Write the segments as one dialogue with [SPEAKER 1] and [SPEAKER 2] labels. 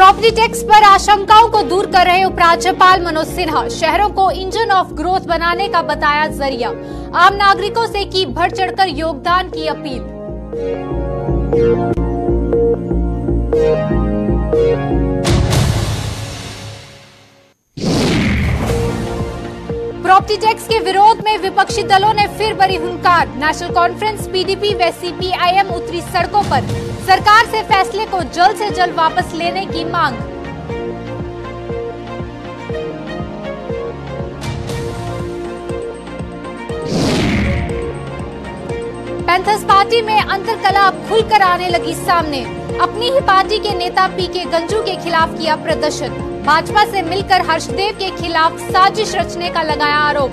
[SPEAKER 1] Property tax पर आशंकाओं को दूर कर रहे उपराज्यपाल मनोज सिन्हा, शहरों को इंजन ऑफ ग्रोथ बनाने का बताया जरिया। आम नागरिकों से की बढ़ चढ़कर योगदान की अपील। प्रॉपर्टी टैक्स के विरोध में विपक्षी दलों ने फिर बड़ी हुंकार। नेशनल कॉन्फ्रेंस, पीडीपी व सीपीआईएम उतरी सड़कों पर। सरकार से फैसले को जल्द से जल्द वापस लेने की मांग। पैंथर्स पार्टी में अंतरकलह अब खुलकर आने लगी सामने। अपनी ही पार्टी के नेता पीके गंजू के खिलाफ किया प्रदर्शन। भाजपा से मिलकर हर्षदेव के खिलाफ साजिश रचने का लगाया आरोप।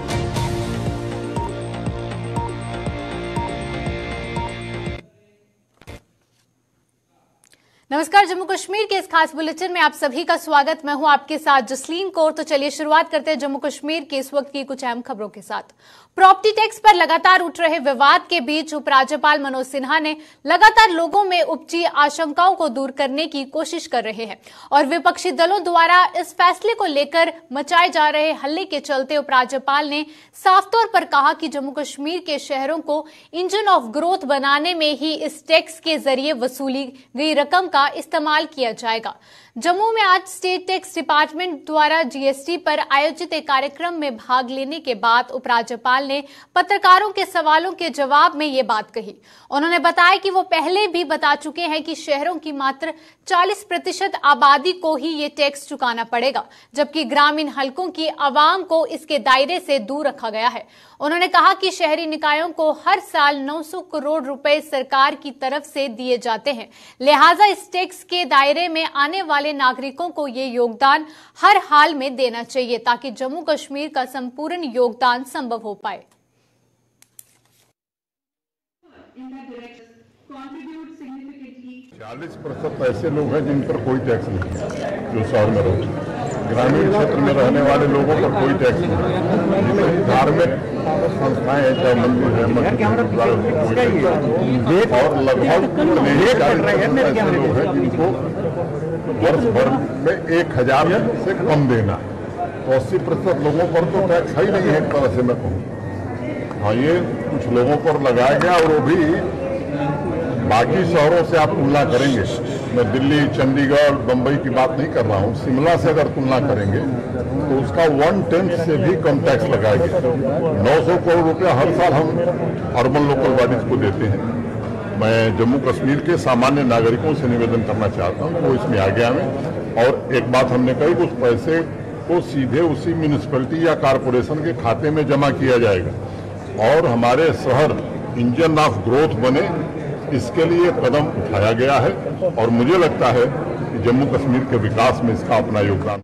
[SPEAKER 1] नमस्कार, जम्मू कश्मीर के इस खास बुलेटिन में आप सभी का स्वागत। मैं हूं आपके साथ जसलीन कौर। तो चलिए शुरुआत करते हैं जम्मू कश्मीर के इस वक्त की कुछ अहम खबरों के साथ। प्रॉपर्टी टैक्स पर लगातार उठ रहे विवाद के बीच उपराज्यपाल मनोज सिन्हा ने लगातार लोगों में उपजी आशंकाओं को दूर करने की कोशिश कर रहे हैं और विपक्षी दलों द्वारा इस फैसले को लेकर मचाए जा रहे हल्ले के चलते उपराज्यपाल ने साफ तौर पर कहा कि जम्मू कश्मीर के शहरों को इंजन ऑफ ग्रोथ बनाने में ही इस टैक्स के जरिए वसूली गई रकम का इस्तेमाल किया जाएगा। जम्मू में आज स्टेट टैक्स डिपार्टमेंट द्वारा जीएसटी पर आयोजित एक कार्यक्रम में भाग लेने के बाद उपराज्यपाल ने पत्रकारों के सवालों के जवाब में ये बात कही। उन्होंने बताया कि वो पहले भी बता चुके हैं कि शहरों की मात्र 40% आबादी को ही ये टैक्स चुकाना पड़ेगा, जबकि ग्रामीण हलकों की आवाम को इसके दायरे से दूर रखा गया है। उन्होंने कहा कि शहरी निकायों को हर साल 900 करोड़ रुपए सरकार की तरफ से दिए जाते हैं, लिहाजा इस टैक्स के दायरे में आने वाले नागरिकों को ये योगदान हर हाल में देना चाहिए ताकि जम्मू कश्मीर का संपूर्ण योगदान संभव हो पाए।
[SPEAKER 2] 40% ऐसे लोग हैं जिन पर कोई टैक्स नहीं है, जो शहर में रहते हैं। ग्रामीण क्षेत्र में रहने वाले लोगों पर कोई टैक्स नहीं है। धार्मिक संस्थाएं हैं, चाहे मंदिर है, और लगभग ऐसे लोग हैं जिनको वर्ष भर में 1000 से कम देना। तो 80% लोगों पर तो टैक्स है ही नहीं है, एक तरह से मैं कहूँ। हाँ, ये कुछ लोगों पर लगाया गया और वो भी बाकी शहरों से आप तुलना करेंगे, मैं दिल्ली, चंडीगढ़, बंबई की बात नहीं कर रहा हूँ, शिमला से अगर तुलना करेंगे तो उसका 1/10 से भी कम टैक्स लगाया गया। 900 करोड़ रुपया हर साल हम अर्बन लोकल बॉडीज को देते हैं। मैं जम्मू कश्मीर के सामान्य नागरिकों से निवेदन करना चाहता हूँ वो इसमें आगे आए। और एक बात हमने कही, उस पैसे को सीधे उसी म्यूनिसिपैलिटी या कारपोरेशन के खाते में जमा किया जाएगा और हमारे शहर इंजन ऑफ ग्रोथ बने, इसके लिए कदम उठाया गया है और मुझे लगता है कि जम्मू कश्मीर के विकास में इसका अपना योगदान।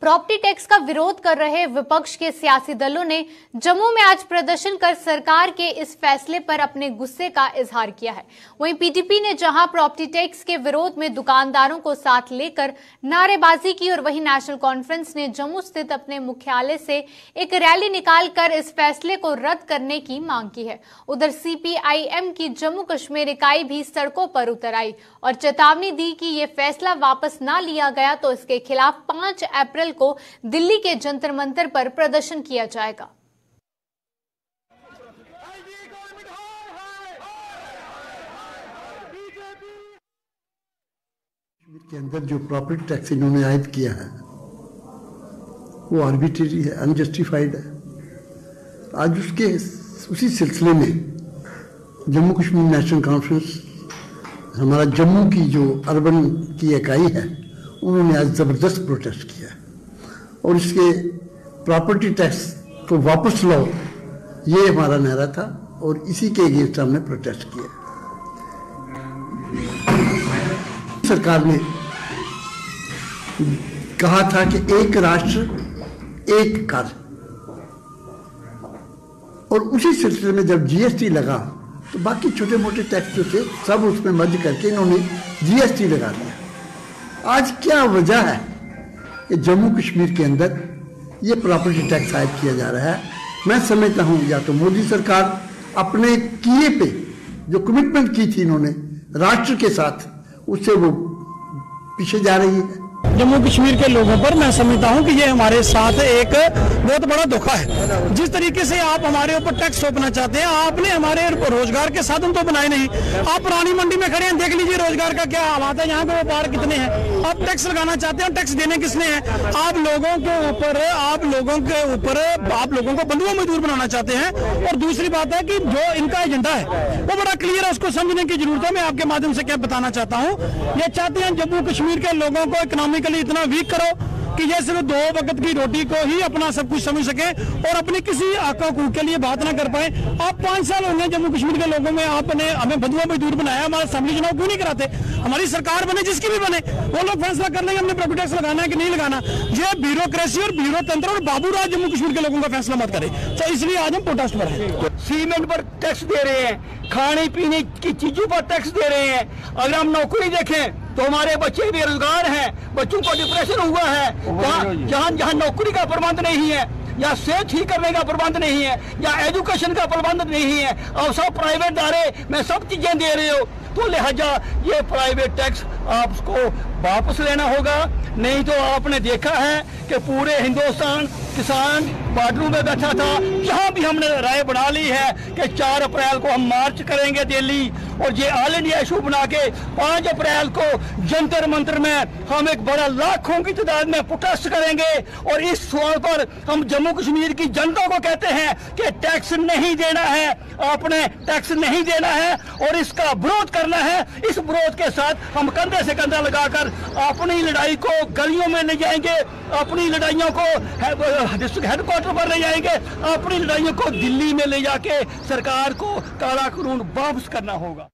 [SPEAKER 1] प्रॉपर्टी टैक्स का विरोध कर रहे विपक्ष के सियासी दलों ने जम्मू में आज प्रदर्शन कर सरकार के इस फैसले पर अपने गुस्से का इजहार किया है। वहीं पीडीपी ने जहां प्रॉपर्टी टैक्स के विरोध में दुकानदारों को साथ लेकर नारेबाजी की और वहीं नेशनल कॉन्फ्रेंस ने जम्मू स्थित अपने मुख्यालय से एक रैली निकालकर इस फैसले को रद्द करने की मांग की है। उधर सीपीआईएम की जम्मू कश्मीर इकाई भी सड़कों पर उतर आई और चेतावनी दी कि ये फैसला वापस न लिया गया तो इसके खिलाफ 5 अप्रैल को दिल्ली के जंतर मंतर पर प्रदर्शन किया जाएगा।
[SPEAKER 3] के अंदर जो प्रॉपर्टी टैक्स इन्होंने आयद किया है वो आर्बिट्रेरी है, अनजस्टिफाइड है। आज उसी सिलसिले में जम्मू कश्मीर नेशनल कॉन्फ्रेंस, हमारा जम्मू की जो अर्बन की इकाई है, उन्होंने आज जबरदस्त प्रोटेस्ट किया और इसके प्रॉपर्टी टैक्स को वापस लाओ, ये हमारा नारा था और इसी के अगेंस्ट हमने प्रोटेस्ट किया। सरकार ने कहा था कि एक राष्ट्र एक कर, और उसी सिलसिले में जब जीएसटी लगा तो बाकी छोटे मोटे टैक्स जो थे सब उसमें मर्ज करके इन्होंने जीएसटी लगा दिया। आज क्या वजह है कि जम्मू कश्मीर के अंदर ये प्रॉपर्टी टैक्स आयद किया जा रहा है? मैं समझता हूं या तो मोदी सरकार अपने किए पे जो कमिटमेंट की थी इन्होंने राष्ट्र के साथ, उससे वो पीछे जा रही है।
[SPEAKER 4] जम्मू कश्मीर के लोगों पर मैं समझता हूं कि ये हमारे साथ एक बहुत बड़ा धोखा है। जिस तरीके से आप हमारे ऊपर टैक्स थोपना चाहते हैं, आपने हमारे रोजगार के साधन तो बनाए नहीं। आप पुरानी मंडी में खड़े हैं, देख लीजिए रोजगार का क्या हालात है, यहाँ पे व्यापार कितने हैं। आप टैक्स लगाना चाहते हैं, टैक्स देने किसने हैं? आप लोगों को बंधुआ मजदूर बनाना चाहते हैं। और दूसरी बात है कि जो इनका एजेंडा है वो बड़ा क्लियर है, उसको समझने की जरूरत है। मैं आपके माध्यम से क्या बताना चाहता हूँ, ये चाहते हैं जम्मू कश्मीर के लोगों को इकोनॉमिकली इतना वीक करो कि ये सिर्फ 2 वक्त की रोटी को ही अपना सब कुछ समझ सके और अपनी किसी हकूक के लिए बात ना कर पाए। आप 5 साल हो गए जम्मू कश्मीर के लोगों में, आपने हमें बंधुआ मजदूर बनाया। हमारा असेंबली चुनाव क्यों नहीं कराते? हमारी सरकार बने, जिसकी भी बने, वो लोग फैसला कर लेंगे हमने प्रॉपर्टी टैक्स लगाना है कि नहीं लगाना। ये ब्यूरोक्रेसी और ब्यूरोतंत्र और बाबूराज जम्मू कश्मीर के लोगों का फैसला मत करे। तो इसलिए आज हम प्रोटेस्ट पर हैं।
[SPEAKER 5] सीमेंट पर टैक्स दे रहे हैं, खाने पीने की चीजों पर टैक्स दे रहे हैं। अगर हम नौकरी देखें तो हमारे बच्चे बेरोजगार हैं, बच्चों को डिप्रेशन हुआ है। जहाँ नौकरी का प्रबंध नहीं है, या सेहत ठीक करने का प्रबंध नहीं है, या एजुकेशन का प्रबंध नहीं है, और सब प्राइवेट दायरे में सब चीजें दे रहे हो, तो लिहाजा ये प्राइवेट टैक्स आपको वापस लेना होगा। नहीं तो आपने देखा है कि पूरे हिंदुस्तान किसान बॉर्डरों में बैठा था। जहां भी हमने राय बना ली है कि 4 अप्रैल को हम मार्च करेंगे दिल्ली, और ये ऑल इंडिया इशू बना के 5 अप्रैल को जंतर मंतर में हम एक बड़ा लाखों की तादाद में प्रोटेस्ट करेंगे। और इस सवाल पर हम जम्मू कश्मीर की जनता को कहते हैं कि टैक्स नहीं देना है, आपने टैक्स नहीं देना है और इसका विरोध करना है। इस विरोध के साथ हम कंधे से कंधा लगाकर अपनी लड़ाई को गलियों में ले जाएंगे, अपनी लड़ाइयों को डिस्ट्रिक्ट हेडक्वार्टर पर ले जाएंगे, अपनी लड़ाइयों को दिल्ली में ले जाके सरकार को काला कानून वापस करना होगा।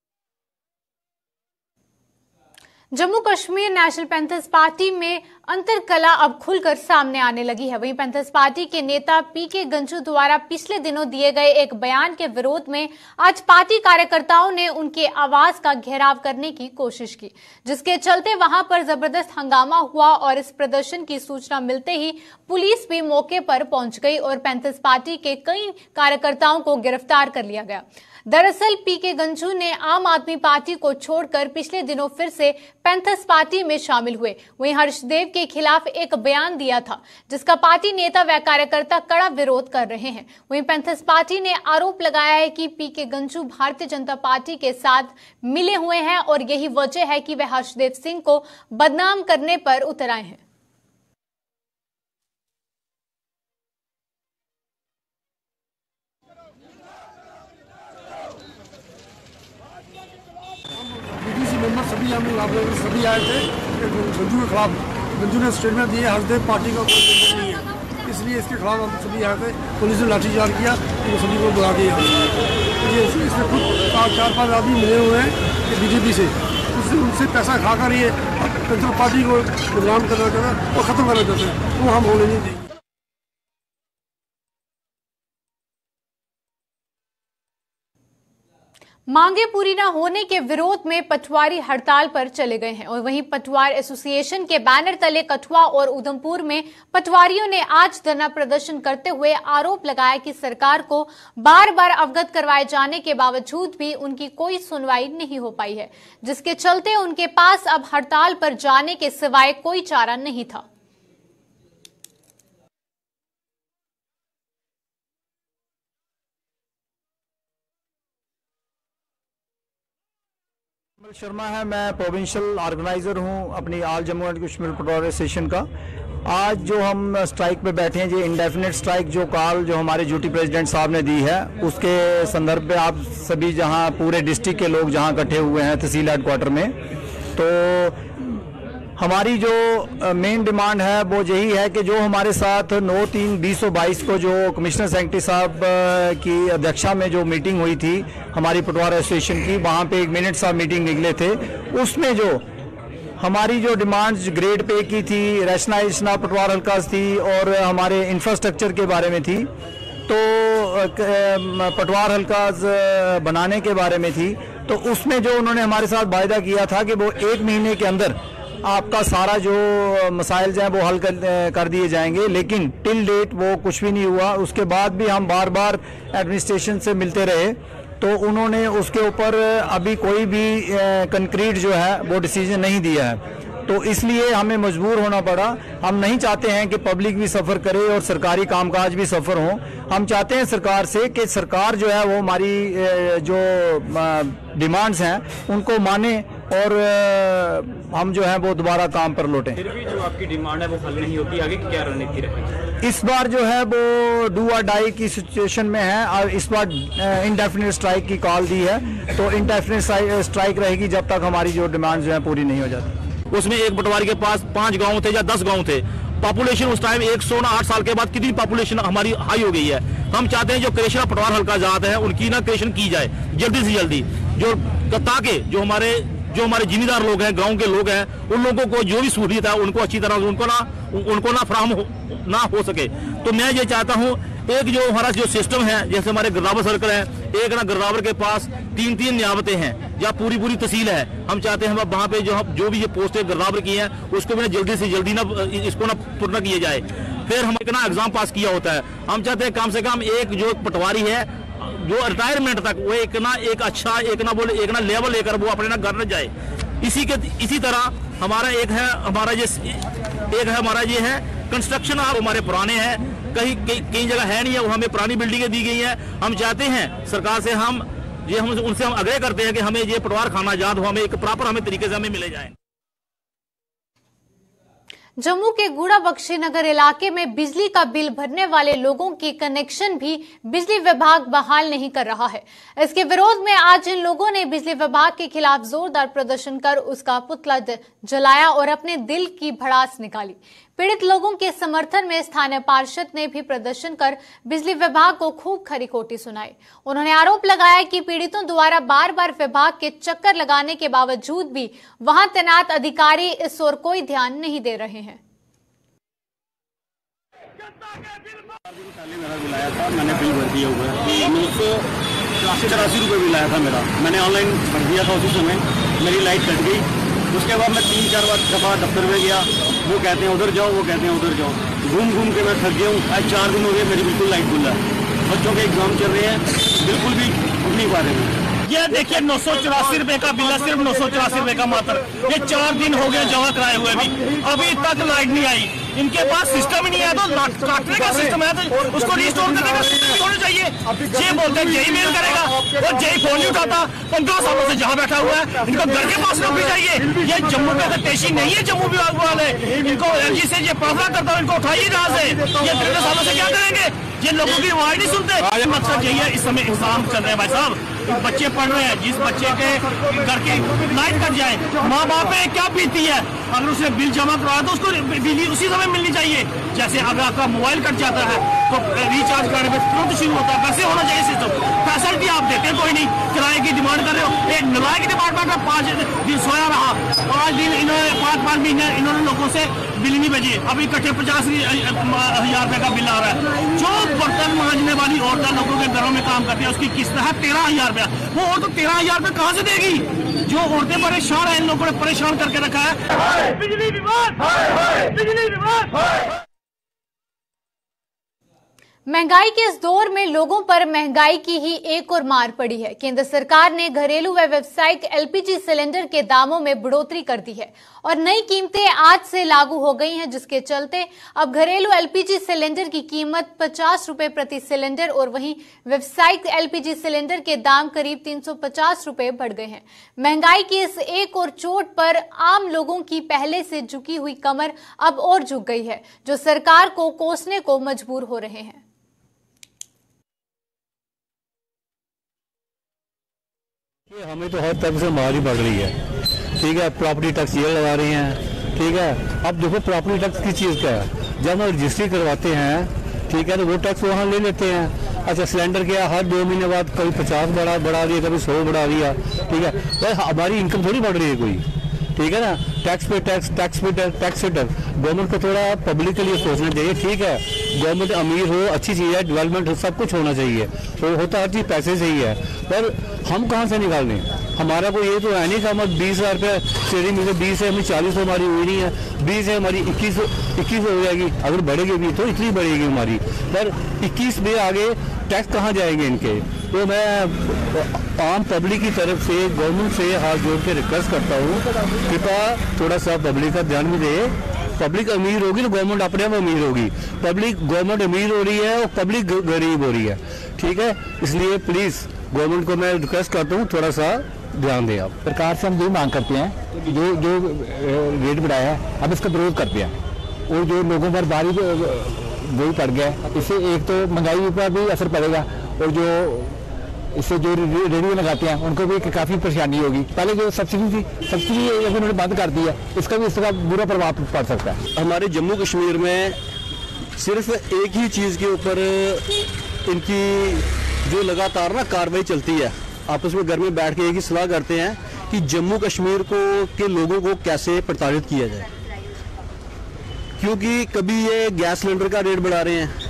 [SPEAKER 1] Jammu Kashmir national panthers party में अंतरकला अब खुलकर सामने आने लगी है। वहीं पैंथर्स पार्टी के नेता पीके गंजू द्वारा पिछले दिनों दिए गए एक बयान के विरोध में आज पार्टी कार्यकर्ताओं ने उनके आवास का घेराव करने की कोशिश की, जिसके चलते वहां पर जबरदस्त हंगामा हुआ और इस प्रदर्शन की सूचना मिलते ही पुलिस भी मौके पर पहुंच गई और पैंथर्स पार्टी के कई कार्यकर्ताओं को गिरफ्तार कर लिया गया। दरअसल पीके गंजू ने आम आदमी पार्टी को छोड़कर पिछले दिनों फिर से पैंथर्स पार्टी में शामिल हुए। वहीं हर्षदेव के खिलाफ एक बयान दिया था, जिसका पार्टी नेता व कार्यकर्ता कड़ा विरोध कर रहे हैं। वहीं पैंथर्स पार्टी ने आरोप लगाया है कि पीके गंजू भारतीय जनता पार्टी के साथ मिले हुए हैं और यही वजह है कि वे हर्षदेव सिंह को बदनाम करने पर उतर आए हैं।
[SPEAKER 4] मेंबर सभी आए थे गंजू के खिलाफ। गंजू ने स्टेटमेंट दिए हर्षदेव पार्टी का कोई मेंबर नहीं है, इसलिए इसके खिलाफ हम सभी आए थे। पुलिस ने लाठीचार्ज किया, तो सभी को बुला दिया। इसमें खुद 4-5 आदमी मिले हुए हैं कि बीजेपी से उनसे पैसा खाकर ये पैंथर पार्टी को बदनाम करना चाहता है और खत्म करना चाहते हैं, वो हम होने नहीं देंगे।
[SPEAKER 1] मांगे पूरी न होने के विरोध में पटवारी हड़ताल पर चले गए हैं और वहीं पटवार एसोसिएशन के बैनर तले कठुआ और उधमपुर में पटवारियों ने आज धरना प्रदर्शन करते हुए आरोप लगाया कि सरकार को बार बार अवगत करवाए जाने के बावजूद भी उनकी कोई सुनवाई नहीं हो पाई है, जिसके चलते उनके पास अब हड़ताल पर जाने के सिवाय कोई चारा नहीं था।
[SPEAKER 6] शर्मा है, मैं प्रोविंशियल ऑर्गेनाइजर हूं अपनी ऑल जम्मू एंड कश्मीर पटवार एसोसिएशन का। आज जो हम स्ट्राइक पे बैठे हैं, ये इंडेफिनिट स्ट्राइक जो कॉल जो हमारे ड्यूटी प्रेसिडेंट साहब ने दी है, उसके संदर्भ में आप सभी जहां पूरे डिस्ट्रिक्ट के लोग जहां इकट्ठे हुए हैं तहसील हेडक्वार्टर में, तो हमारी जो मेन डिमांड है वो यही है कि जो हमारे साथ 9/3/2022 को जो कमिश्नर सेक्रेटरी साहब की अध्यक्षता में जो मीटिंग हुई थी हमारी पटवार एसोसिएशन की, वहाँ पे 1 मिनट ऑफ मीटिंग निकले थे। उसमें जो हमारी जो डिमांड्स ग्रेड पे की थी, रैशनलाइजेशन ऑफ पटवार हल्कास थी और हमारे इंफ्रास्ट्रक्चर के बारे में थी, तो पटवार हल्कास बनाने के बारे में थी। तो उसमें जो उन्होंने हमारे साथ वायदा किया था कि वो 1 महीने के अंदर आपका सारा जो मसाइल हैं वो हल कर दिए जाएंगे, लेकिन टिल डेट वो कुछ भी नहीं हुआ। उसके बाद भी हम बार बार एडमिनिस्ट्रेशन से मिलते रहे, तो उन्होंने उसके ऊपर अभी कोई भी कंक्रीट जो है वो डिसीजन नहीं दिया है। तो इसलिए हमें मजबूर होना पड़ा। हम नहीं चाहते हैं कि पब्लिक भी सफ़र करे और सरकारी कामकाज भी सफ़र हो। हम चाहते हैं सरकार से कि सरकार जो है वो हमारी जो डिमांड्स हैं उनको माने और हम जो है वो दोबारा काम पर लौटें।
[SPEAKER 7] फिर भी जो आपकी डिमांड है वो हल नहीं होती, आगे क्या रणनीति रहेगी?
[SPEAKER 6] इस बार जो है वो डू और डाई की सिचुएशन में है और इस बार इंडेफिनिट स्ट्राइक की कॉल दी है। तो इंडेफिनिट स्ट्राइक रहेगी जब तक हमारी जो डिमांड जो है पूरी नहीं हो जाती।
[SPEAKER 8] उसमें एक पटवारी के पास 5 गांव थे या 10 गांव थे। पॉपुलेशन उस टाइम 108 साल के बाद कितनी पॉपुलेशन हमारी हाई हो गई है। हम चाहते हैं जो क्रेशन पटवार हल्का जात है उनकी ना क्रेशन की जाए जल्दी से जल्दी, जो ताकि जो हमारे जिम्मेदार लोग हैं, गांव के लोग हैं, उन लोगों को जो भी सहूलियत है उनको अच्छी तरह उनको ना फराहम ना हो सके। तो मैं ये चाहता हूँ एक जो हमारा जो सिस्टम है, जैसे हमारे गिरदावर सर्कल है, एक ना गिरदावर के पास 3-3 नियामतें हैं या पूरी तहसील है। हम चाहते हैं वहाँ पे जो भी ये पोस्टें गिरदावर की हैं उसको भी जल्दी से जल्दी ना इसको ना पूर्ण किया जाए। फिर हम एक ना एग्जाम पास किया होता है। हम चाहते हैं कम से कम एक जो पटवारी है जो रिटायरमेंट तक वो एक अच्छा लेवल लेकर वो अपने ना घर न जाए। इसी तरह हमारा ये है कंस्ट्रक्शन हमारे पुराने हैं, कई जगह है नहीं है, वो हमें पुरानी बिल्डिंगें दी गई हैं। हम चाहते हैं सरकार से हम उनसे आग्रह करते हैं कि हमें ये पटवार खाना जात हो, हमें एक प्रॉपर तरीके से हमें मिले जाए।
[SPEAKER 1] जम्मू के गूड़ा बख्शीनगर इलाके में बिजली का बिल भरने वाले लोगों की कनेक्शन भी बिजली विभाग बहाल नहीं कर रहा है। इसके विरोध में आज इन लोगों ने बिजली विभाग के खिलाफ जोरदार प्रदर्शन कर उसका पुतला जलाया और अपने दिल की भड़ास निकाली। पीड़ित लोगों के समर्थन में स्थानीय पार्षद ने भी प्रदर्शन कर बिजली विभाग को खूब खरी खोटी सुनाई। उन्होंने आरोप लगाया कि पीड़ितों द्वारा बार बार विभाग के चक्कर लगाने के बावजूद भी वहां तैनात अधिकारी इस ओर कोई ध्यान नहीं दे रहे हैं।
[SPEAKER 7] मेरा बिल आया था, मैंने बिल भर दिया हुआ है। 984 रुपये बिल आया था मेरा, मैंने ऑनलाइन भर दिया था। उसी समय मेरी लाइट कट गई। उसके बाद मैं 3-4 दफा दफ्तर में गया, वो कहते हैं उधर जाओ, वो कहते हैं उधर जाओ। घूम के मैं थक गया हूँ। आज 4 दिन हो गए मेरी बिल्कुल लाइट गुल है। बच्चों के एग्जाम चल रहे हैं, बिल्कुल भी उठ नहीं पा रहे हैं।
[SPEAKER 4] ये देखिए 984 रुपए का बिल है, सिर्फ 984 रुपए का मात्र। ये 4 दिन हो गए जमा कराए हुए भी, अभी तक लाइट नहीं आई। इनके पास सिस्टम ही नहीं है, तो काटने का सिस्टम है तो उसको रिस्टोर करने का सिस्टम भी होना चाहिए। ये बोलते हैं जेई मेल करेगा और जेई फोन नहीं उठाता। 15 सालों से जहाँ बैठा हुआ है, इनको घर के पास नौकरी चाहिए। ये जम्मू का पेशी नहीं है, जम्मू विभाग वाले इनको एलजी से ये प्रार्थना करता हूँ, इनको उठाइए यहाँ से। ये 13 सालों से क्या करेंगे? ये लोगों की आवाज नहीं सुनते। मकसद यही है, इस समय एग्जाम चल रहे हैं भाई साहब, बच्चे पढ़ रहे हैं। जिस बच्चे के घर की लाइट कट जाए, माँ बाप पे क्या बीती है। अगर उसने बिल जमा करवाया तो उसको बिजली उसी समय मिलनी चाहिए। जैसे अगर आपका मोबाइल कट जाता है तो रिचार्ज करने में तुरंत शुरू होता है, वैसे होना चाहिए सिस्टम। फैसिलिटी आप देते हैं कोई नहीं, किराए की डिमांड कर रहे हो। एक नलायक डिपार्टमेंट में 5 दिन सोया रहा, 5 दिन इन्होंने 5 महीने इन्होंने लोगों से बिल नहीं भेजी। अभी इकट्ठे 50,000 रुपए का बिल आ रहा है। जो बर्तन मांजने वाली औरतें लोगों के घरों में काम करती है, उसकी किस्त है 13,000 रुपया। वो औरत 13,000 रुपये कहाँ से देगी? जो औरतें परेशान है, इन लोगों ने परेशान करके रखा है। बिजली विभाग, बिजली विभाग।
[SPEAKER 1] महंगाई के इस दौर में लोगों पर महंगाई की ही एक और मार पड़ी है। केंद्र सरकार ने घरेलू व व्यावसायिक एलपीजी सिलेंडर के दामों में बढ़ोतरी कर दी है और नई कीमतें आज से लागू हो गई हैं, जिसके चलते अब घरेलू एलपीजी सिलेंडर की कीमत 50 रुपए प्रति सिलेंडर और वहीं व्यावसायिक एलपीजी सिलेंडर के दाम करीब 350 रुपए बढ़ गए हैं। महंगाई की इस एक और चोट पर आम लोगों की पहले से झुकी हुई कमर अब और झुक गई है, जो सरकार को कोसने को मजबूर हो रहे हैं।
[SPEAKER 6] हमें तो हर तरफ से मार ही पड़ रही है। ठीक है, प्रॉपर्टी टैक्स ये लगा रही हैं। ठीक है, अब देखो प्रॉपर्टी टैक्स की चीज़ क्या है, जब हम रजिस्ट्री करवाते हैं, ठीक है, तो वो टैक्स वहाँ ले लेते हैं। अच्छा, सिलेंडर क्या हर 2 महीने बाद कभी 50 बढ़ा दिया, कभी 100 बढ़ा दिया। ठीक है, तो हमारी इनकम थोड़ी बढ़ रही है कोई। ठीक है ना, टैक्स पे टैक्स गवर्नमेंट को थोड़ा पब्लिक के लिए सोचना चाहिए। ठीक है, गवर्नमेंट अमीर हो, अच्छी चीज़ है, डेवलपमेंट हो, सब कुछ होना चाहिए, तो होता हर चीज़ पैसे से ही है। पर हम कहाँ से निकाल लें? हमारा कोई ये तो है नहीं कि हम 20,000 रुपये शेयरिंग में से 20 है, हमें 40 तो हमारी हुई नहीं है, 20 है हमारी 21 हो जाएगी। अगर बढ़ेगी भी तो इतनी बढ़ेगी हमारी, पर 21 में आगे टैक्स कहाँ जाएंगे इनके? तो मैं
[SPEAKER 9] आम पब्लिक की तरफ से गवर्नमेंट से हाथ जोड़ के रिक्वेस्ट करता हूँ, कृपया थोड़ा सा पब्लिक का ध्यान भी दे। पब्लिक अमीर होगी तो गवर्नमेंट अपने आप अमीर होगी। गवर्नमेंट अमीर हो रही है और पब्लिक गरीब हो रही है, ठीक है। इसलिए प्लीज़ गवर्नमेंट को मैं रिक्वेस्ट करता हूँ, थोड़ा सा ध्यान दें आप।
[SPEAKER 10] सरकार से हम यही मांग करते हैं, जो रेट बढ़ाया है अब इसका विरोध करते हैं, और जो लोगों पर भारी वही पड़ गया है, इससे एक तो महंगाई पर भी असर पड़ेगा, और जो इससे जो रेडियो लगाते हैं उनको भी काफ़ी परेशानी होगी। पहले जो सब्सिडी थी, सब्सिडी उन्होंने बंद कर दी है, इसका भी इसका बुरा प्रभाव पड़ सकता है।
[SPEAKER 7] हमारे जम्मू कश्मीर में सिर्फ एक ही चीज़ के ऊपर इनकी जो लगातार ना कार्रवाई चलती है, आपस में घर में बैठ के एक ही सलाह करते हैं कि जम्मू कश्मीर के लोगों को कैसे प्रताड़ित किया जाए। क्योंकि कभी ये गैस सिलेंडर का रेट बढ़ा रहे हैं,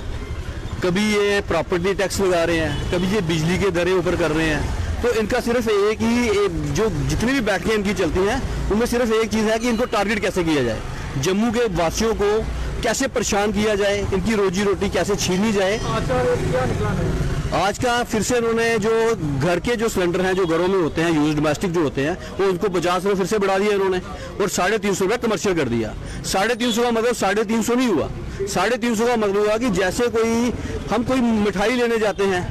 [SPEAKER 7] कभी ये प्रॉपर्टी टैक्स लगा रहे हैं, कभी ये बिजली के दरें ऊपर कर रहे हैं। तो इनका सिर्फ एक ही जो जितनी भी बैठकें इनकी चलती हैं उनमें सिर्फ एक चीज़ है कि इनको टारगेट कैसे किया जाए, जम्मू के वासियों को कैसे परेशान किया जाए, इनकी रोजी रोटी कैसे छीनी जाए। आज का फिर से उन्होंने जो घर के जो सिलेंडर हैं जो घरों में होते हैं यूज डोमेस्टिक जो होते हैं वो उनको 50 रुपये फिर से बढ़ा दिया इन्होंने, और 350 रुपये कमर्शियल कर दिया। 350 का मतलब 350 नहीं हुआ, 350 का मतलब हुआ कि जैसे हम कोई मिठाई लेने जाते हैं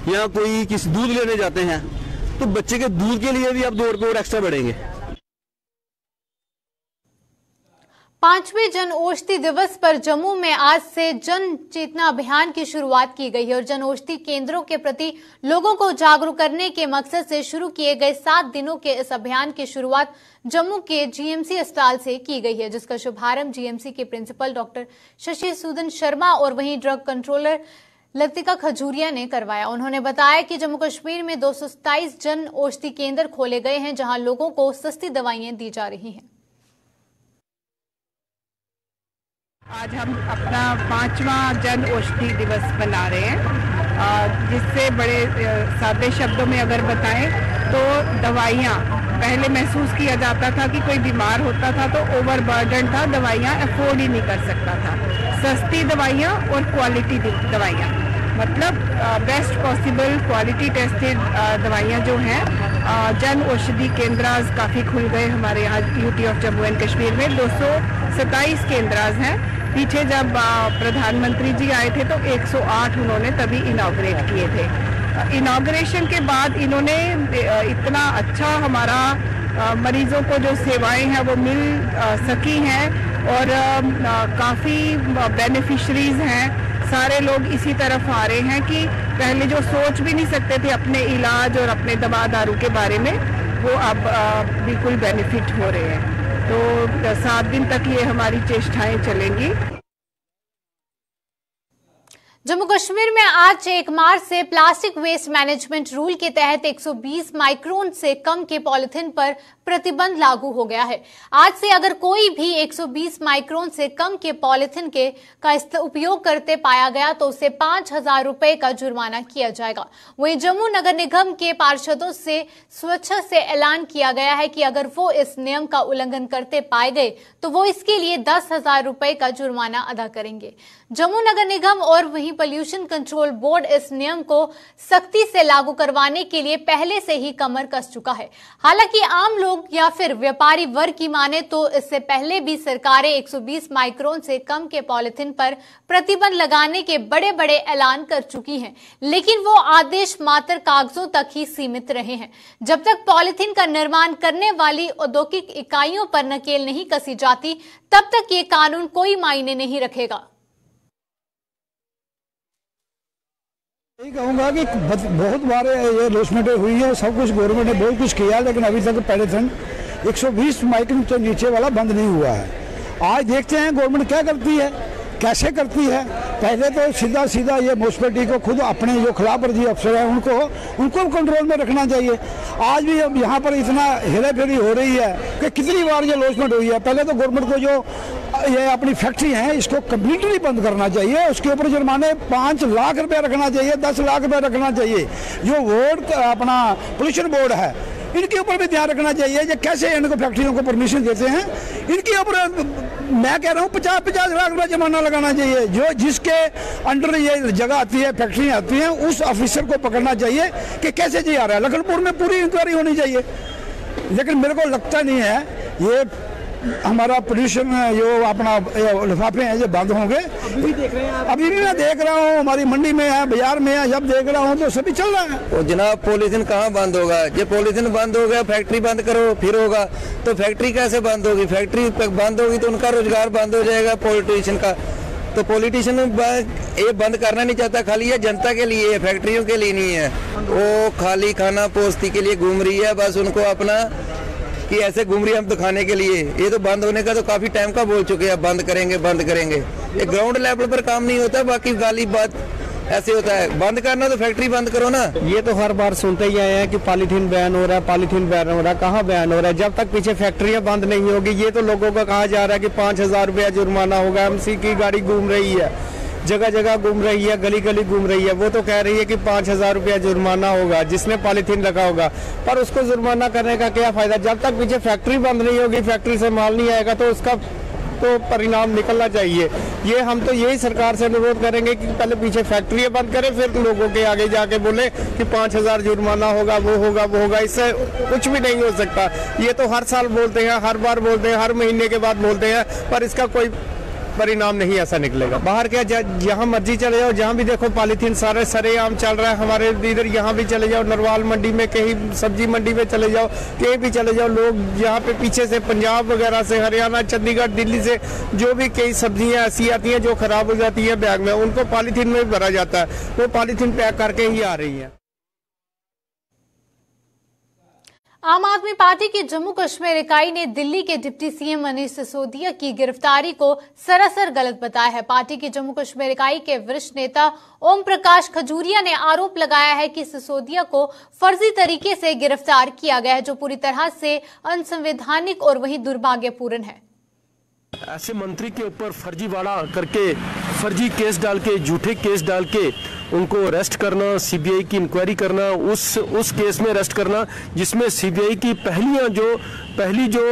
[SPEAKER 7] या कोई किसी दूध लेने जाते हैं तो बच्चे के दूध के लिए भी अब 2 रुपये और एक्स्ट्रा बढ़ेंगे।
[SPEAKER 1] 5वें जन औषधि दिवस पर जम्मू में आज से जन चेतना अभियान की शुरुआत की गई है और जन औषधि केंद्रों के प्रति लोगों को जागरूक करने के मकसद से शुरू किए गए 7 दिनों के इस अभियान की शुरुआत जम्मू के जीएमसी अस्पताल से की गई है, जिसका शुभारंभ जीएमसी के प्रिंसिपल डॉक्टर शशि सूदन शर्मा और वहीं ड्रग कंट्रोलर लतिका खजूरिया ने करवाया। उन्होंने बताया कि जम्मू कश्मीर में 227 जन औषधि केंद्र खोले गए हैं जहां लोगों को सस्ती दवाइयां दी जा रही हैं।
[SPEAKER 11] आज हम अपना 5वां जन औषधि दिवस मना रहे हैं, जिससे बड़े सादे शब्दों में अगर बताएं तो दवाइयाँ पहले महसूस किया जाता था कि कोई बीमार होता था तो ओवरबर्डन था, दवाइयाँ अफोर्ड ही नहीं कर सकता था। सस्ती दवाइयाँ और क्वालिटी दवाइयाँ, मतलब बेस्ट पॉसिबल क्वालिटी टेस्टेड दवाइयाँ जो हैं, जन औषधि केंद्र काफ़ी खुल गए हमारे यहाँ UT of Jammu and Kashmir में। 227 केंद्र हैं। पीछे जब प्रधानमंत्री जी आए थे तो 108 उन्होंने तभी इनॉग्रेट किए थे। इनॉग्रेशन के बाद इन्होंने इतना अच्छा हमारा मरीजों को जो सेवाएं हैं वो मिल सकी हैं और काफ़ी बेनिफिशरीज हैं। सारे लोग इसी तरफ आ रहे हैं कि पहले जो सोच भी नहीं सकते थे अपने इलाज और अपने दवा दारू के बारे में, वो अब बिल्कुल बेनिफिट हो रहे हैं। तो 7 दिन तक ये हमारी चेष्टाएं चलेंगी।
[SPEAKER 1] जम्मू कश्मीर में आज 1 मार्च से प्लास्टिक वेस्ट मैनेजमेंट रूल के तहत 120 माइक्रोन से कम के पॉलिथीन पर प्रतिबंध लागू हो गया है। आज से अगर कोई भी 120 माइक्रोन से कम के पॉलिथीन का उपयोग करते पाया गया तो उसे 5,000 रुपए का जुर्माना किया जाएगा। वहीं जम्मू नगर निगम के पार्षदों से स्वेच्छा से ऐलान किया गया है कि अगर वो इस नियम का उल्लंघन करते पाए गए तो वो इसके लिए 10,000 रुपए का जुर्माना अदा करेंगे। जम्मू नगर निगम और वहीं पोल्यूशन कंट्रोल बोर्ड इस नियम को सख्ती से लागू करवाने के लिए पहले से ही कमर कस चुका है। हालांकि आम लोग या फिर व्यापारी वर्ग की माने तो इससे पहले भी सरकारें 120 माइक्रोन से कम के पॉलिथीन पर प्रतिबंध लगाने के बड़े बड़े ऐलान कर चुकी हैं, लेकिन वो आदेश मात्र कागजों तक ही सीमित रहे हैं। जब तक पॉलिथीन का निर्माण करने वाली औद्योगिक इकाइयों पर नकेल नहीं कसी जाती तब तक ये कानून कोई मायने नहीं रखेगा।
[SPEAKER 12] यही कहूँगा कि बहुत बार ये लॉसमेंट हुई है, सब कुछ गवर्नमेंट ने बहुत कुछ किया, लेकिन अभी तक पॉलिथीन 120 माइक्रोन से नीचे वाला बंद नहीं हुआ है। आज देखते हैं गवर्नमेंट क्या करती है, कैसे करती है। पहले तो सीधा सीधा ये म्यूनसिपैलिटी को खुद अपने जो खिलाफ वर्जी अफसर हैं उनको कंट्रोल में रखना चाहिए। आज भी अब यहाँ पर इतना हेरा फेरी हो रही है कि कितनी बार ये लॉसमेंट हुई है। पहले तो गवर्नमेंट को जो ये अपनी फैक्ट्री है इसको कम्प्लीटली बंद करना चाहिए, उसके ऊपर जुर्माने 5 लाख रुपए रखना चाहिए, 10 लाख रुपए रखना चाहिए। जो बोर्ड अपना पोल्यूशन बोर्ड है इनके ऊपर भी ध्यान रखना चाहिए कि कैसे इनको फैक्ट्रियों को परमिशन देते हैं। इनके ऊपर मैं कह रहा हूँ 50-50 लाख रुपया जुर्माना लगाना चाहिए। जो जिसके अंडर ये जगह आती है, फैक्ट्री आती है, उस ऑफिसर को पकड़ना चाहिए कि कैसे जी आ रहा है। लखनपुर में पूरी इंक्वायरी होनी चाहिए, लेकिन मेरे को लगता नहीं है ये हमारा पोल्यूशन जो अपना लिफाफे हैं ये बंद होंगे। अभी भी मैं देख रहा हूँ, हमारी मंडी में है, बाजार में है, जब देख रहा हूँ तो सभी चल रहा है।
[SPEAKER 13] और जनाब पॉलीथीन कहाँ बंद होगा? ये पॉलीथीन बंद हो गया, फैक्ट्री बंद करो फिर होगा, तो फैक्ट्री कैसे बंद होगी? फैक्ट्री बंद होगी तो उनका रोजगार बंद हो जाएगा पॉलिटिशियन का। तो पॉलिटिशियन ये बंद करना नहीं चाहता, खाली ये जनता के लिए है, फैक्ट्रियों के लिए नहीं है। वो खाली खाना पोस्ती के लिए घूम रही है, बस उनको अपना कि ऐसे घूम रही है हम दिखाने के लिए। ये तो बंद होने का तो काफी टाइम का बोल चुके हैं, बंद करेंगे बंद करेंगे। ये ग्राउंड लेवल पर काम नहीं होता, बाकी गाली बात ऐसे होता है। बंद करना तो फैक्ट्री बंद करो ना।
[SPEAKER 14] ये तो हर बार सुनते ही आए हैं कि पॉलीथीन बैन हो रहा है, पॉलीथीन बैन हो रहा है। कहाँ बैन हो रहा है? जब तक पीछे फैक्ट्रियां बंद नहीं होगी। ये तो लोगों को कहा जा रहा है कि 5,000 रुपया जुर्माना होगा। एमसी की गाड़ी घूम रही है, जगह जगह घूम रही है, गली गली घूम रही है। वो तो कह रही है कि 5,000 रुपया जुर्माना होगा जिसने पॉलीथीन रखा होगा। पर उसको जुर्माना करने का क्या फायदा? जब तक पीछे फैक्ट्री बंद नहीं होगी, फैक्ट्री से माल नहीं आएगा, तो उसका तो परिणाम निकलना चाहिए। ये हम तो यही सरकार से अनुरोध करेंगे कि पहले पीछे फैक्ट्रियां बंद करें, फिर लोगों के आगे जाके बोले कि 5,000 जुर्माना होगा, वो होगा, वो होगा। इससे कुछ भी नहीं हो सकता। ये तो हर साल बोलते हैं, हर बार बोलते हैं, हर महीने के बाद बोलते हैं, पर इसका कोई परिणाम नहीं ऐसा निकलेगा। बाहर क्या जहाँ मर्जी चले जाओ, जहाँ भी देखो पॉलीथीन सारे सरेआम चल रहा है। हमारे इधर यहाँ भी चले जाओ, नरवाल मंडी में, कहीं सब्जी मंडी में चले जाओ, कहीं भी चले जाओ, लोग यहाँ पे पीछे से पंजाब वगैरह से, हरियाणा, चंडीगढ़, दिल्ली से जो भी कई सब्जियाँ ऐसी आती हैं जो खराब हो जाती है बैग में, उनको पॉलीथीन में भरा जाता है। वो पॉलीथीन पैक करके ही आ रही है।
[SPEAKER 1] आम आदमी पार्टी की जम्मू कश्मीर इकाई ने दिल्ली के डिप्टी सीएम मनीष सिसोदिया की गिरफ्तारी को सरासर गलत बताया है। पार्टी की जम्मू कश्मीर इकाई के वरिष्ठ नेता ओम प्रकाश खजूरिया ने आरोप लगाया है कि सिसोदिया को फर्जी तरीके से गिरफ्तार किया गया है, जो पूरी तरह से अनसंवैधानिक और वहीं दुर्भाग्यपूर्ण है।
[SPEAKER 15] ऐसे मंत्री के ऊपर फर्जीवाड़ा करके, फर्जी केस डाल के, झूठे केस डाल के उनको अरेस्ट करना, सीबीआई की इंक्वायरी करना, उस केस में अरेस्ट करना जिसमें सीबीआई की पहली जो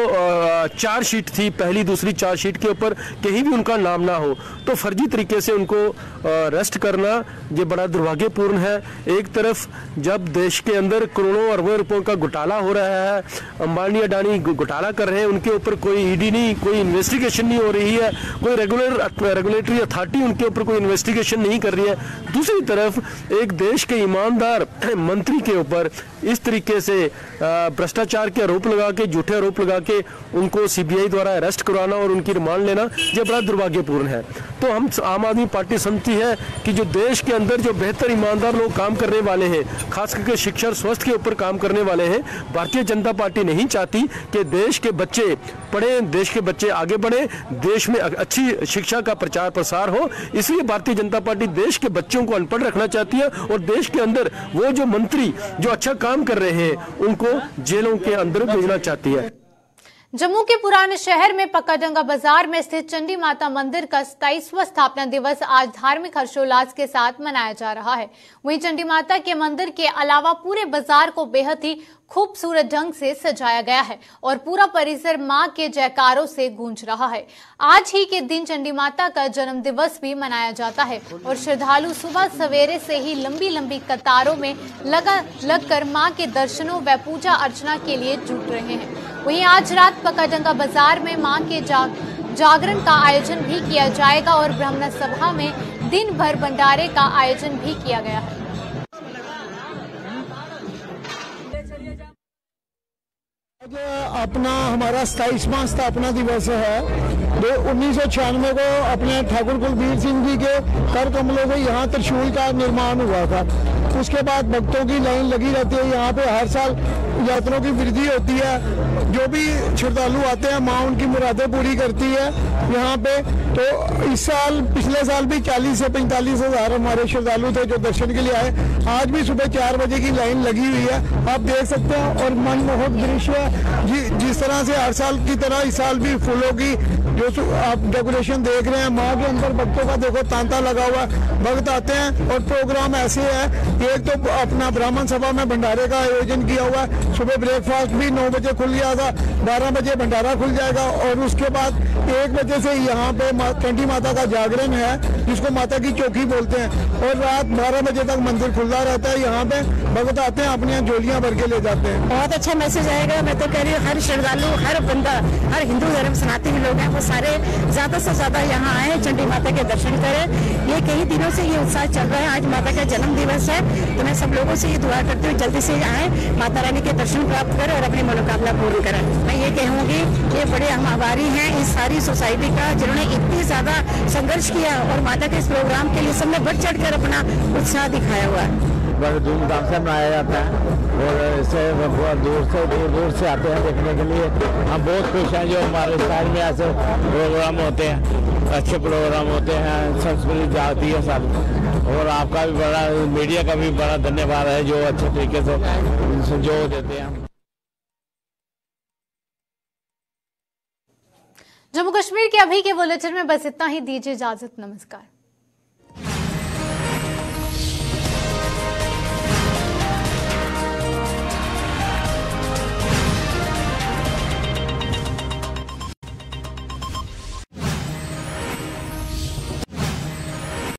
[SPEAKER 15] चार्जशीट थी, पहली दूसरी चार्जशीट के ऊपर कहीं भी उनका नाम ना हो, तो फर्जी तरीके से उनको अरेस्ट करना ये बड़ा दुर्भाग्यपूर्ण है। एक तरफ जब देश के अंदर करोड़ों अरबों रुपयों का घोटाला हो रहा है, अंबानी अडानी घोटाला कर रहे हैं, उनके ऊपर कोई ईडी नहीं, कोई इन्वेस्टिगेशन नहीं हो रही है, कोई रेगुलेटरी अथॉरिटी उनके ऊपर कोई इन्वेस्टिगेशन नहीं कर रही है। दूसरी तरफ एक देश के ईमानदार मंत्री के ऊपर इस तरीके से भ्रष्टाचार के आरोप लगा के, झूठे आरोप लगा के उनको सीबीआई द्वारा अरेस्ट करवाना और उनकी रिमांड लेना ये बड़ा दुर्भाग्यपूर्ण है। तो हम आम आदमी पार्टी समझती है कि जो देश के अंदर जो बेहतर ईमानदार लोग काम करने वाले हैं, खास करके शिक्षा और स्वास्थ्य के ऊपर काम करने वाले हैं, भारतीय जनता पार्टी नहीं चाहती कि देश के बच्चे पढ़े, देश के बच्चे आगे बढ़े, देश में अच्छी शिक्षा का प्रचार प्रसार हो। इसलिए भारतीय जनता पार्टी देश के बच्चों को अनपढ़ रखना चाहती है और देश के अंदर वो जो मंत्री जो अच्छा काम कर रहे हैं उनको जेलों के अंदर भेजना चाहती है।
[SPEAKER 1] जम्मू के पुराने शहर में पक्काडंगा बाजार में स्थित चंडी माता मंदिर का 27वां स्थापना दिवस आज धार्मिक हर्षोल्लास के साथ मनाया जा रहा है। वहीं चंडी माता के मंदिर के अलावा पूरे बाजार को बेहद ही खूबसूरत ढंग से सजाया गया है और पूरा परिसर मां के जयकारों से गूंज रहा है। आज ही के दिन चंडी माता का जन्म दिवस भी मनाया जाता है और श्रद्धालु सुबह सवेरे से ही लंबी लंबी कतारों में लगकर मां के दर्शनों व पूजा अर्चना के लिए जुट रहे हैं। वहीं आज रात पक्काडंगा बाजार में मां के जागरण का आयोजन भी किया जाएगा और ब्राह्मण सभा में दिन भर भंडारे का आयोजन भी किया गया है।
[SPEAKER 12] अपना हमारा 27वां स्थापना दिवस है। 1996 को अपने ठाकुर कुलबीर सिंह जी के कर कमलों को यहाँ त्रिशूल का निर्माण हुआ था। उसके बाद भक्तों की लाइन लगी रहती है। यहाँ पे हर साल यात्रियों की वृद्धि होती है। जो भी श्रद्धालु आते हैं माँ उनकी मुरादें पूरी करती है यहाँ पे। तो इस साल, पिछले साल भी 40 से 45 हज़ार हमारे श्रद्धालु थे जो दर्शन के लिए आए। आज भी सुबह 4 बजे की लाइन लगी हुई है, आप देख सकते हैं। और मनमोहक दृश्य जिस तरह से हर साल की तरह इस साल भी फूलों की जो आप डेकोरेशन देख रहे हैं, माँ के अंदर भक्तों का देखो तांता लगा हुआ, भक्त आते हैं। और प्रोग्राम ऐसे है, एक तो अपना ब्राह्मण सभा में भंडारे का आयोजन किया हुआ है, सुबह ब्रेकफास्ट भी 9 बजे खुल गया था, 12 बजे भंडारा खुल जाएगा और उसके बाद 1 बजे से यहाँ पे चंडी माता का जागरण है, जिसको माता की चौकी बोलते हैं, और रात 12 बजे तक मंदिर खुला रहता है। यहाँ पे भगत आते हैं, अपनी झोलियाँ भर के ले जाते हैं।
[SPEAKER 16] बहुत अच्छा मैसेज आएगा। मैं तो कह रही हूँ हर श्रद्धालु, हर बंदा, हर हिंदू धर्म सनातनी लोग हैं, वो सारे ज्यादा से ज्यादा यहाँ आए, चंडी माता के दर्शन करें। ये कई दिनों से ये उत्साह चल रहा है। आज माता का जन्म दिवस है, तो मैं सब लोगों से ये दुआ करती हूँ जल्दी से आए, माता रानी के दर्शन प्राप्त करें और अपनी मनोकामना पूर्ण करें। मैं ये कहूँगी ये बड़े हम आभारी हैं इस सारी सोसाइटी का, जिन्होंने इतनी ज्यादा संघर्ष किया और माता के इस प्रोग्राम के लिए सबने बढ़ चढ़ कर अपना उत्साह दिखाया हुआ है।
[SPEAKER 10] बड़े धूमधाम से मनाया जाता है और इसे दूर दूर से आते हैं देखने के लिए। हम बहुत खुश हैं जो हमारे शहर में ऐसे प्रोग्राम होते हैं, अच्छे प्रोग्राम होते हैं, संस्कृति जाती है सब। और आपका भी बड़ा, मीडिया का भी बड़ा धन्यवाद है जो अच्छे तरीके से सहयोग देते हैं।
[SPEAKER 1] जम्मू कश्मीर के अभी के बुलेटिन में बस इतना ही। दीजिए इजाजत, नमस्कार।